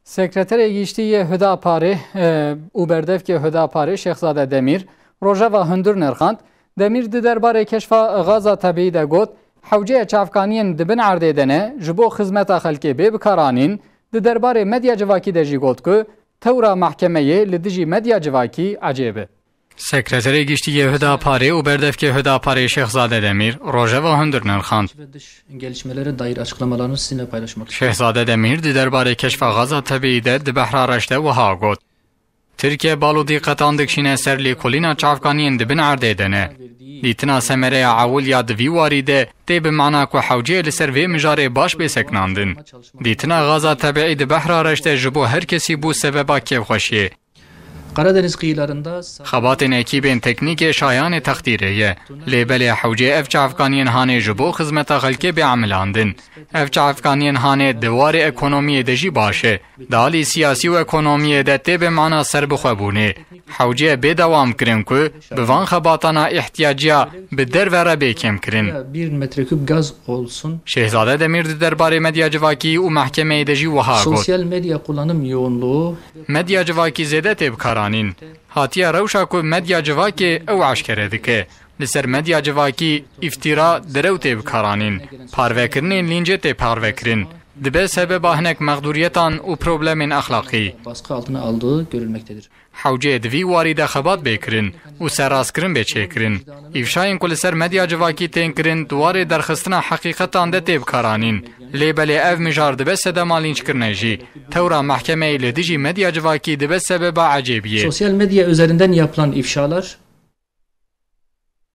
Sekreter Giştiye Hüdaparê û berdevkê Hüdaparê Şexzade Demîr rojeva hundir nirxand. Demîr di derbarê keşfa gaza tebî de got hewceya çavkaniyên dibin erdê de ne ji bo xizmeta xelkê bê bikaranîn. Di derbarê medya civakî de jî got ku tewra mahkemeyê li dijî medya civakî ecêb e. Sekreterê Giştiye Hüdaparê û berdevkê Hüdaparê Şexzade Demîr rojeva hundir nirxand. Gelişmelere dair açıklamalarını sizinle paylaşmak istiyorum. Şehzade Demîr di derbarê keşfa gaza tebî de di behra reşte wiha got. Tirkiye balûdî qetan dikşîne ser lêkolîna çavkaniyên dibin erdê de ne. Dîtina semereya ewiliya di vî warî de tê bi mana ku hewceyê li ser vê mijarê baş bê seknandin. Dîtina gaza tebî di behra reşte ji bo her kesî bû sebeba kevxweşiyê. Karadeniz kıyılarında Xebatên ekîbên teknîkê şayanê textîrê ye. Lê belê hewcê ev çavkaniyên hanê ji bo xizmeta xelkê bêemilandin. Ev çavkaniyên hanê di warê ekonomiyê de jî baş e. Di alî siyasî û ekonomiyê de tê bi mana serbixwebûnê. Hewceyê bêdewam kirin ku bi van xebatana ihtiyaciya bi derve re bêkêm kirin. 1 metreküp gaz olsun. Şehzade Demîr di derbarê medya civakî û mahkemeyê de jî wiha got. Sosyal medya kullanım yoğunluğu Medya civakî zêde tê bikaranîn. Hatiya rewşa ku medya civakê ew eşkere dike. Li ser medya civakî îftîra derew tê bikaranîn. Parvekirinên lîncê tê parvekirin. Dibe sebeba hinek mexdûriyetan û problemên exlaqî. baskı altına aldığı görülmektedir. Hewcê di vî warî de xebat bêkirin û serrastkirin bêçêkirin. Îfşayên ku li ser medya civakî tên kirin di warê derxistina heqîqetan de tê bikaranîn. Lê belê ev mijar dibe sedema lînçkirine jî. Tewra mahkemeyê li dijî medya civakî dibe sebeba ecêbiyê. Sosyal medya üzerinden yapılan ifşalar